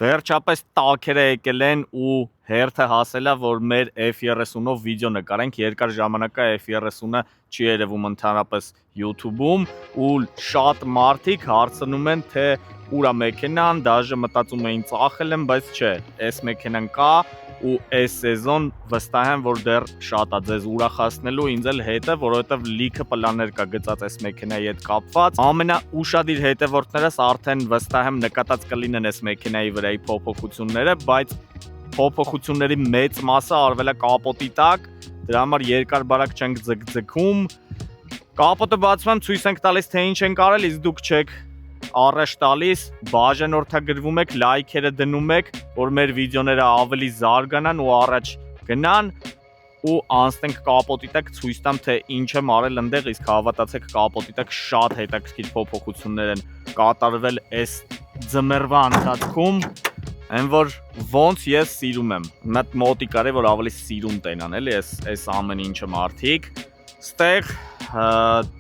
Վերջապես տաքերը եկել են ու հերթը հասել է, որ մեր F30-ով վիդեո նկարենք, երկար ժամանակ է F30-ը չի երևում ընդհանրապես YouTube-ում ու շատ մարդիկ հարցնում են, թե ուր է մեքենան, դաժե մտածում էին ծախել են, բայց չէ, այս մեքենան կա ու այս սեզոն վստահ եմ, որ դեռ շատ է ձեզ ուրախացնելու, ինձ էլ հետը, որովհետև լիքը պլաններ կա գծած այս մեքենայի հետ կապված։ Ամենաուշադիր հետևորդներս արդեն վստահ եմ նկատած կլինեն այս մեքենայի վրայի փոփոխությունները, բայց փոփոխությունների մեծ մասը արվել է կապոտի տակ, դրա համար երկար բարակ չենք ձգձգում։ Կապոտը բացում եմ, ցույց ենք տալիս, թե ինչ ենք արել, իսկ դուք չեք առաջ տալիս, բաժանորդագրվում եք, լայքերը դնում եք, որ մեր վիդեոները ավելի զարգանան ու առաջ գնան ու անցնենք կապոտի տակ, ցույց տամ, թե ինչ եմ արել ընդեղ, իսկ հավատացեք կապոտի տակ շատ հետաքրքիր փոփոխություններ են կատարվել այս ձմեռվա ընթացքում, այն որ ոնց ես սիրում եմ։ Մտ մոտիկ արի, որ ավելի սիրուն տենան, էլի այս ամեն ինչը մարդիկ։ Ստեղ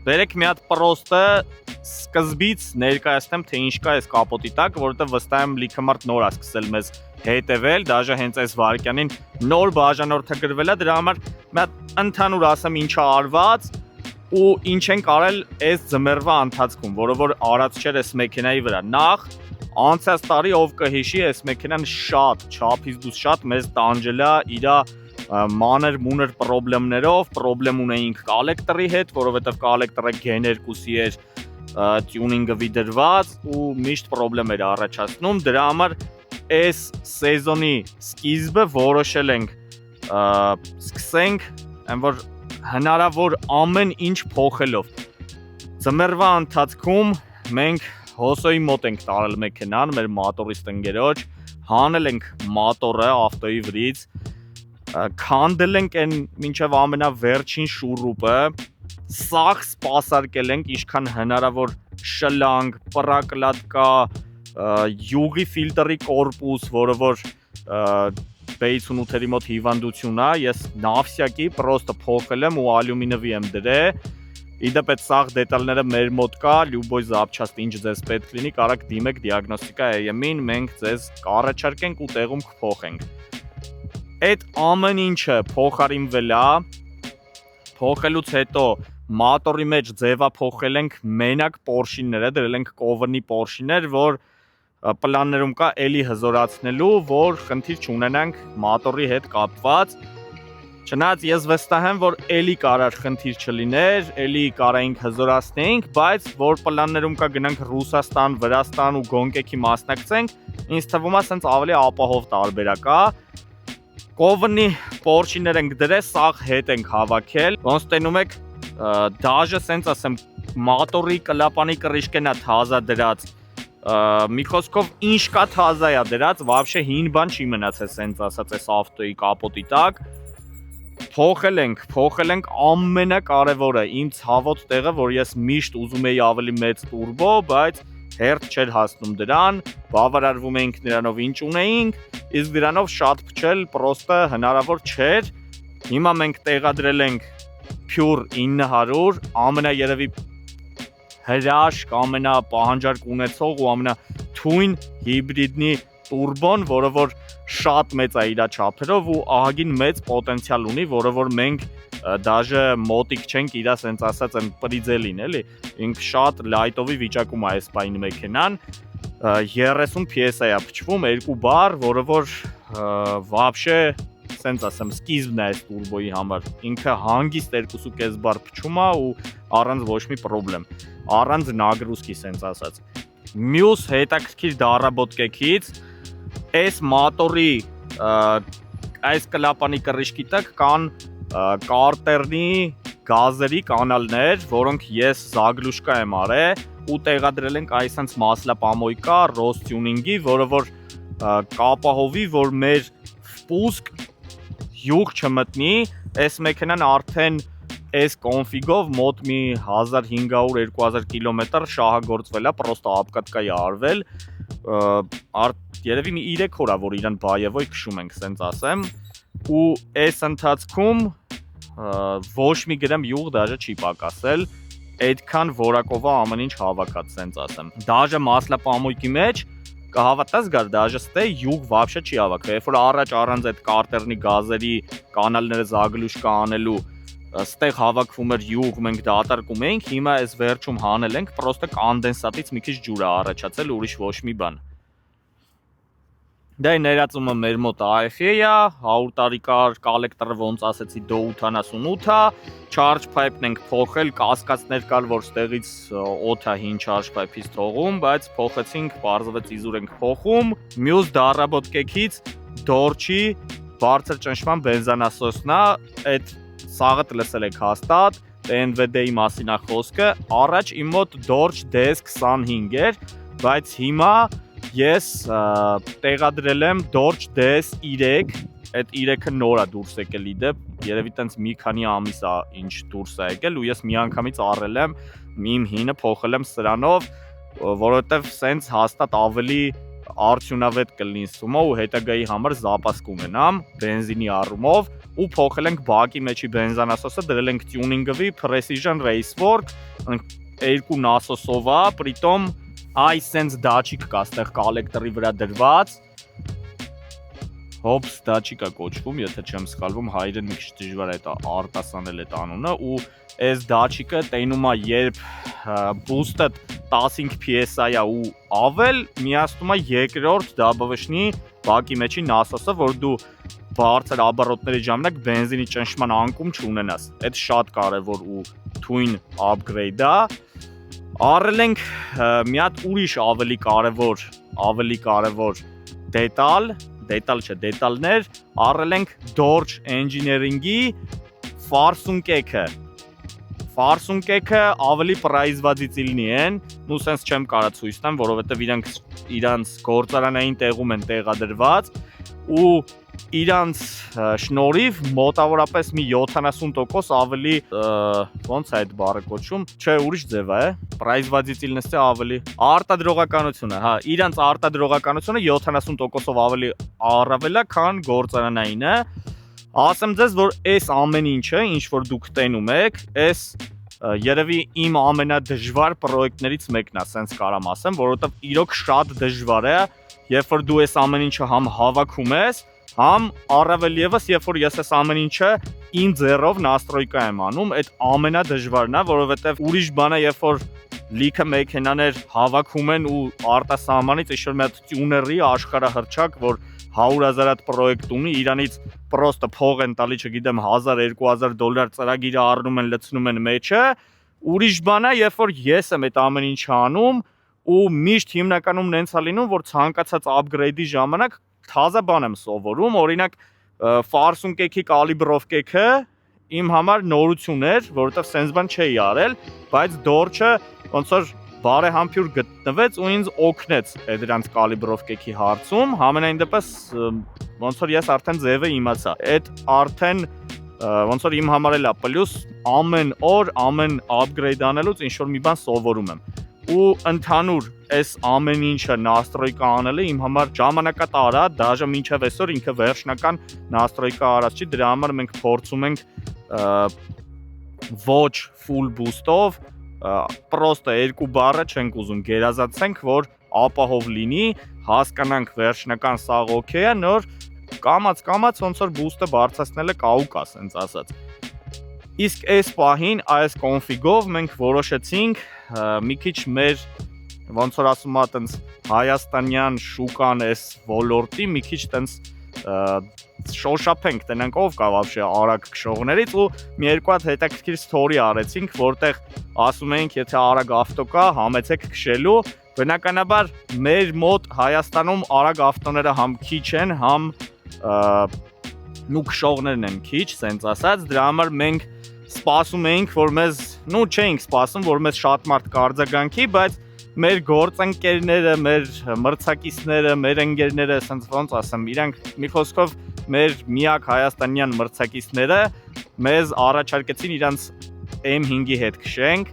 բերեք մի հատ պրոստը սկզբից ներկայացնեմ, թե ինչ կա այս կապոտի տակ, որովհետև վստահ եմ լիքը մարդ նոր է սկսել մեզ հետևել, դաժե հենց այս վարքյանին նոր բաժանորդագրվել է, դրա համար մի հատ ընդհանուր ասեմ ինչ է արված ու ինչ ենք արել այս ձմեռվա ընթացքում, որը որ արած չէր այս մեքենայի վրա։ Նախ անցած տարի ով կհիշի, այս մեքենան շատ չափից դուրս շատ մեզ տանջել է իր մանր մունր պրոբլեմ ունեինք կոլեկտորի հետ, որովհետև կոլեկտորը Gen 2-ի էր տյունինգը վիդրված ու միշտ պրոբլեմ էր առաջացնում, դրա համար այս սեզոնի սկիզբը որոշել ենք սկսենք, այն որ հնարավոր ամեն ինչ փոխելով։ Ձմեռվա ընթացքում մենք հոսոյի մոտ ենք տարել մեքենան, մեր մատորիստ ընկերոջ, հանել ենք մատորը ավտոյի վրից, քանդել ենք այն մինչև ամենավերջին շուրուպը, սաղ սպասարկել ենք ինչքան հնարավոր շլանգ, պրակլատկա, յուղի ֆիլտրի կորպուս, որը որ B58-երի մոտ հիվանդություն է, ես նավսյակի պրոստը փոխել եմ ու ալյումինովի եմ դրել։ Իդեպ այդ սաղ դետալները մեր մոտ կա, լյուբոյ զապչաստ ինչ ձեզ պետք լինի, կարաք դիմեք դիագնոստիկա AM-ին, մենք ձեզ կառաջարկենք ու տեղում կփոխենք։ Այդ ամեն ինչը փոխարինվել է, փոխելուց հետո մատորի մեջ ձևափոխել ենք մենակ պորշինները, դրել ենք կովրնի պորշիններ, որ պլաններում կա էլի հզորացնելու, որ խնդիր չունենանք մատորի հետ կապված։ Չնայած ես վստահ եմ, որ էլի կարար խնդիր չլիներ, էլի կարայինք հզորացնեինք, բայց որ պլաններում կա գնանք Ռուսաստան, Վրաստան ու Գոնկեքի մասնակցենք, ինձ թվում է սենց ավելի ապահով տարբերակ է։ Կովրնի պորշիներ ենք դրել, սաղ հետ ենք հավաքել, ոնց տենում եք, դաժե սենց ասեմ, մատորի կլապանի կռիշկեն է թազա դրած, մի խոսքով ինչ կա թազա է դրած, վաբշե հին բան չի մնացել սենց ասած այս ավտոյի կապոտի տակ, փոխել ենք ամենակարևորը, իմ ցավոտ տեղը, որ ես միշտ ուզում էի ավելի մեծ տուրբո, բայց հերթ չէր հասնում դրան, բավարարվում էինք նրանով ինչ ունեինք, իսկ դրանով շատ փչել պրոստը հնարավոր չէր։ Հիմա մենք տեղադրել ենք Pure 900, ամենաերևի հրաշք, ամենապահանջարկ ունեցող ու ամենաթույն հիբրիդնի տուրբոն, որը որ շատ մեծ է իր չափերով ու ահագին մեծ պոտենցիալ ունի, որը որ մենք դաժե մոտիկ չենք իրա սենց ասած են պրիձելին, էլի, ինք շատ լայտովի վիճակում է այս բային մեքենան, 30 PS-ա է փչվում, 2 բար, որը որ վաբշե սենց ասեմ սկիզբն է այս տուրբոյի համար, ինքը հանգիստ 2.5 բար փչում է ու առանց ոչ մի պրոբլեմ, առանց նագրուսքի սենց ասած։ Մյուս հետաքրքիր դարաբոդկեքից այս մատորի այս կլապանի կռիշկի տակ կան կարտերնի գազերի կանալներ, որոնք ես զագլուշկա եմ արել ու տեղադրել ենք այսենց մասլապամոյկա ռոս տյունինգի, որը որ կապահովի, որ մեր վպուսկ յուղ չմտնի, այս մեքենան արդեն այս կոնֆիգով մոտ մի 1500-2000 կիլոմետր շահագործվել է, պրոստը ապկատկա է արվել, երևի մի 3 օր է, որ իրան բայևոյ քշում ենք, սենց ասեմ, ու այս ընթացքում ոչ մի գրամ յուղ դաժե չի պակասել, այդքան որակով է ամեն ինչ հավաքած, սենց ասեմ։ Դաժե մասլապամոյկի մեջ կհավատաս գար, даже ստե յուղ вообще չի հավաքվել։ Երբ որ առաջ առանց այդ կարտերնի գազերի կանալները զագլուշկա անելու ստեղ հավաքվում էր յուղ, մենք դատարկում էինք, հիմա այս վերջում հանել ենք, պրոստը կոնդենսատից մի քիչ ջուր է առաջացել, ուրիշ ոչ մի բան։ Դա ներածումը մեր մոտ AFE-ը, 100 տարեկար կոլեկտորը ոնց ասեցի դո 88-ա, charge pipe-ն ենք փոխել, կասկածներ կար, որ ստեղից օդա հին charge pipe-ից թողում, բայց փոխեցինք, բարձվեց իզուր ենք փոխում։ Մյուս դարաբոտ Դորջի բարձր ճնշման բենզանասոսն է, այդ սաղը լսել եք հաստատ, NVD-ի մասին է խոսքը, առաջ իմ մոտ Dodge DS25 էր, բայց հիմա ես տեղադրել եմ Dodge DS3, այդ 3-ը նոր է դուրս եկել իդեպ, երևի տենց մի քանի ամիս է ինչ դուրս է եկել ու ես միանգամից առել եմ, իմ հինը փոխել եմ սրանով, որովհետև սենց հաստատ ավելի արդյունավետ կլինի սումո ու հետագայի համար զապաս կունենամ բենզինի առումով ու փոխել ենք բակի մեջի բենզանասոսը, դրել ենք tuning-ը Precision Racework, երկու նասոսով է, պրիտոմ iSense դաչիկ կա ստեղ կոլեկտորի վրա դրված, Hops դաչիկ է կոչվում, եթե չեմ սխալվում, հայերեն մի քիչ դժվար է արտասանել այդ անունը ու այս դաչիկը տենում է երբ բուստը 15 PSI է ու ավել, միացնում է երկրորդ DWH-ի բակի մեջի նասոսը, որ դու բարձր աբարոտների ժամանակ բենզինի ճնշման անկում չունենաս։ Այդ շատ կարևոր ու թույն upgrade է։ Առել ենք մի հատ ուրիշ ավելի կարևոր դետալներ, առել ենք Dodge Engineering-ի Ֆարսունկեքը ավելի պրայզվածից լինի են, ու սենց չեմ կարա ցույց տամ, որովհետև իրանց գործարանային տեղում են տեղադրված ու իրանց շնորհիվ մոտավորապես մի 70% ավելի ոնց է այդ բառը կոչվում, չէ, ուրիշ ձև է, պրայզվածից լինի ավելի արտադրողականությունը, հա, իրանց արտադրողականությունը 70%-ով ավելի առավել է, քան գործարանայինը։ Ասեմ ձեզ, որ այս ամեն ինչը, ինչ որ դուք տենում եք, այս երևի իմ ամենադժվար պրոյեկտներից մեկն է, սենց կարամ ասեմ, որովհետև իրոք շատ դժվար է, երբ որ դու այս ամեն ինչը համ հավաքում ես, համ առավել եւս, երբ որ ես այս ամեն ինչը իմ ձեռով նաստրոյկա եմ անում, այդ ամենադժվարն է, որովհետև ուրիշ բան է, երբ որ լիքը մեքենաներ հավաքում են ու արտասահմանից ինչ-որ մի հատ տյուների աշխարհահռչակ, որ 100,000 հատ պրոյեկտ ունի, իրանից պրոստը փող են տալի, չգիտեմ, $1000-2000 ծրագիրը առնում են, լցնում են մեջը, ուրիշ բան է, երբ որ ես եմ այդ ամեն ինչը անում ու միշտ հիմնականում նենց է լինում, որ ցանկացած upgrade-ի ժամանակ թազա բան եմ սովորում, օրինակ ֆարսունկեքի կալիբրովկեքը իմ համար նորություն էր, որովհետև սենց բան չէի արել, բայց Dodge-ը ոնց որ բարեհամբույր գտնվեց ու ինձ օգնեց այդ դրանց կալիբրովկեքի հարցում, համենայն դեպս ոնց որ ես արդեն ձևը իմացա։ Այդ արդեն ոնց որ իմ համար էլ է պլյուս, ամեն օր, ամեն upgrade անելուց ինչ որ մի բան սովորում եմ։ Ու ընդհանուր այս ամեն ինչը նաստրոյկա անելը իմ համար ժամանակատար է, դաժե մինչև այսօր ինքը վերջնական նաստրոյկա արած չի, դրա համար մենք փորձում ենք ոչ full boost-ով, պրոստը երկու բառը չենք ուզում գերազանցենք, որ ապահով լինի, հասկանանք վերջնական սաղ օքեյ է, նոր կամած ոնց որ boost-ը բարձրացնելը կա ու կա, սենց ասած։ Իսկ այս պահին այս config-ով մենք որոշեցինք մի քիչ մեր ոնց որ ասում ա տենց հայաստանյան շուկան այս ոլորտի մի քիչ տենց շոշափենք, տնենք ով կա вообще արագ քշողներից ու մի երկու հատ հետաքրքիր story արեցինք, որտեղ ասում էինք, եթե արագ ավտո կա, համեցեք քշելու, բնականաբար մեր մոտ Հայաստանում արագ ավտոները համ քիչ են, համ նու քշողներն են քիչ, սենց ասած, դրա համար մենք սպասում էինք, որ մեզ, չէինք սպասում, որ մեզ շատ մարդ կարձագանքի, բայց մեր գործընկերները, մեր մրցակիցները, մեր ընկերները, ասենց ոնց ասեմ, իրանք մի խոսքով մեր միակ հայաստանյան մրցակիցները մեզ առաջարկեցին իրանց M5-ի հետ քշենք,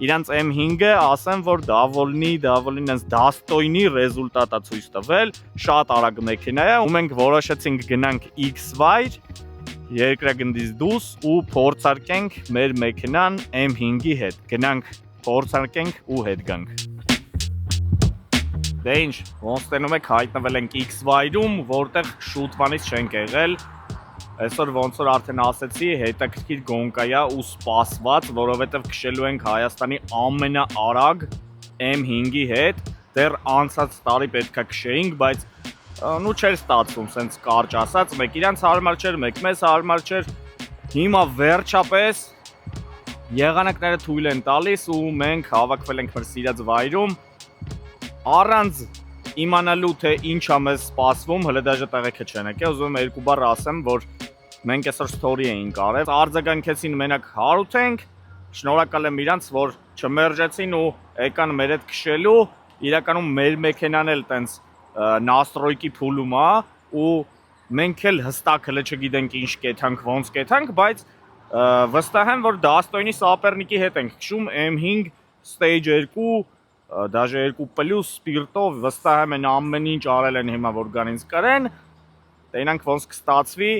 իրանց M5-ը ասեմ, որ դավոլնի նենց դաստոյնի ռեզուլտատ է ցույց տվել, շատ արագ մեքենա է, ու մենք որոշեցինք գնանք X-Wire երկրագնդից դուրս ու փորձարկենք մեր մեքենան M5-ի հետ, գնանք փորձարկենք ու հետ գանք։ Դե ինչ, ոնց տենում եք հայտնվել ենք X վայրում, որտեղ շուտվանից չենք եղել։ Այսօր ոնց որ արդեն ասեցի, հետաքրքիր գոնկայա ու սպասված, որովհետև քշելու ենք Հայաստանի ամենաարագ M5-ի հետ։ Դեռ անցած տարի պետքա քշեինք, բայց նու չէր ստացվում, սենց կարճ ասած, մեկ իրանց հարմար չէր, մեկ մեզ հարմար չէր։ Հիմա վերջապես եղանակները թույլ են տալիս ու մենք հավաքվել ենք մեր սիրած վայրում առանց իմանալու թե ինչ ա մեզ սպասվում, հələ դաժե տեղեքը չեն եկել, ուզում եմ երկու բառ ասեմ, որ մենք այսօր story էինք արել, արձագանքեցին մենակ հարութենք, շնորհակալ եմ իրանց, որ չմերժեցին ու եկան մեր հետ քշելու, իրականում մեր մեքենան էլ տենց նաստրոյկի փուլում է ու մենք էլ հստակ հələ չգիտենք ինչ կեթանք, ոնց կեթանք, բայց վստահ եմ, որ Դաստոյնի Սապերնիկի հետ ենք քշում M5 stage 2, դաժե 2+ սպիրտով, վստահ եմ են ամեն ինչ արել են հիմա, որ գան ինձ կրեն, տենանք ոնց կստացվի,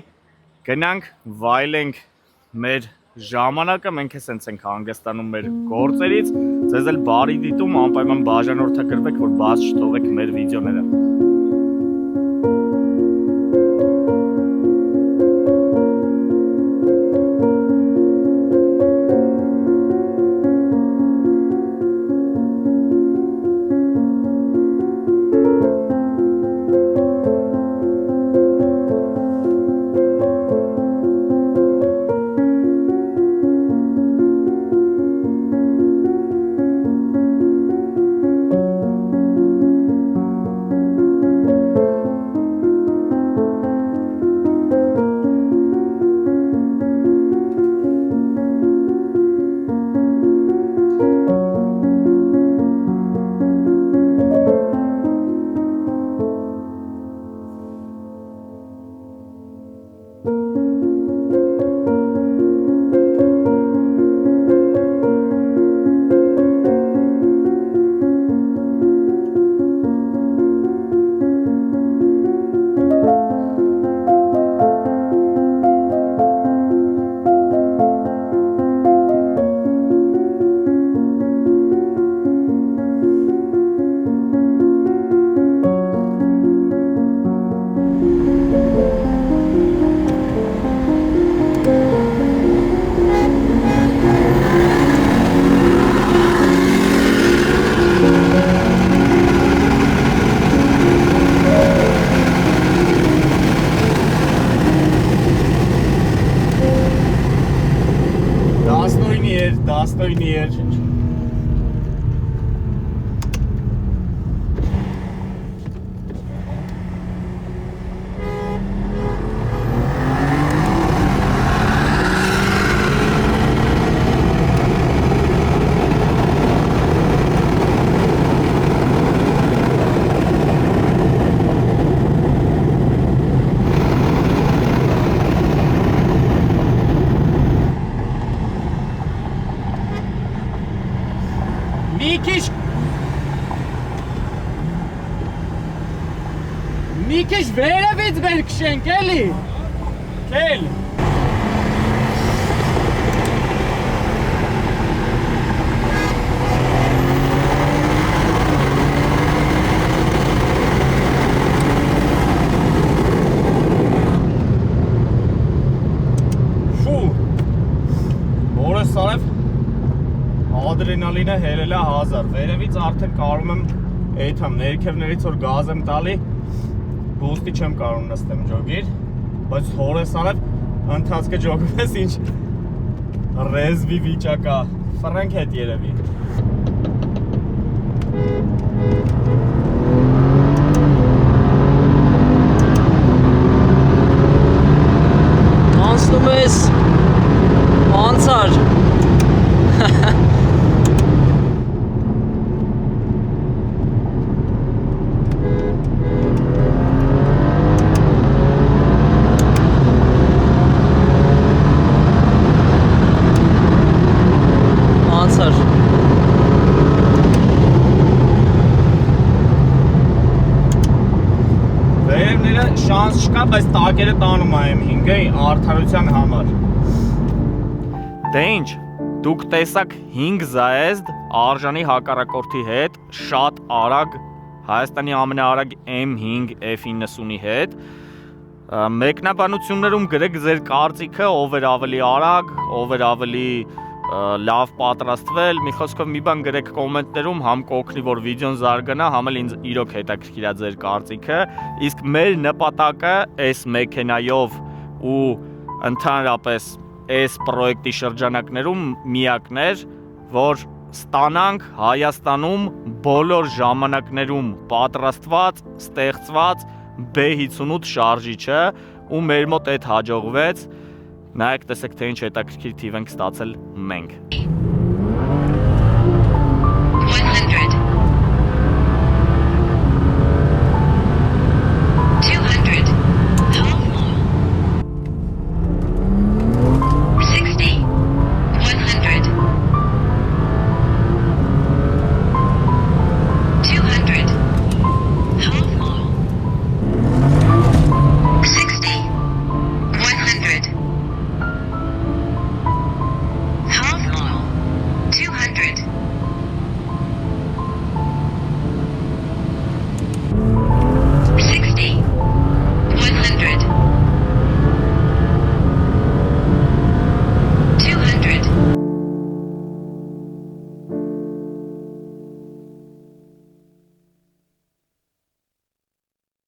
գնանք վայելենք մեր ժամանակը, մենք էսենց ենք հանգստանում մեր գործերից, ձեզ էլ բարի դիտում, անպայման բաժանորդագրվեք, որ բաց չթողեք մեր վիդեոները։ Դաստոյնի էր։ Մի քիչ վերևից վեր քշենք, էլի։ Քել։ Ֆու։ Որս արև ադրենալինը հելել է 1000, վերևից արդեն կարում եմ էթամ ներքևներից որ գազ եմ տալի Բուստի չեմ կարում նստեմ ջոգիր, բայց հորես արև ընթացքը ջոգում ես ինչ ռեզվի վիճակա, ֆրանք հետ երևի։ Անցնում ես անցար։ Շանս չկա, բայց տակերը տանում եմ 5-ը արդարության համար։ Դե ինչ, դուք տեսակ 5 զայեզդ արժանի հակառակորդի հետ շատ արագ Հայաստանի ամենաարագ M5 F90-ի հետ։ Մեկնաբանություններում գրեք ձեր կարծիքը, ով էր ավելի արագ, ով էր ավելի լավ պատրաստվել, մի խոսքով մի բան գրեք կոմենտներում, համ կօգնի, որ վիդեոն զարգանա, համ էլ ինձ իրոք հետաքրքիր է ձեր կարծիքը։ Իսկ մեր նպատակը այս մեքենայով ու ընդհանրապես այս պրոյեկտի շրջանակներում միակն էր, որ ստանանք Հայաստանում բոլոր ժամանակներում պատրաստված, ստեղծված B58 շարժիչը, ու մեր մոտ այդ հաջողվեց։ Նայեք, տեսեք, թե ինչ հետաքրքիր թիվ ենք ստացել մենք։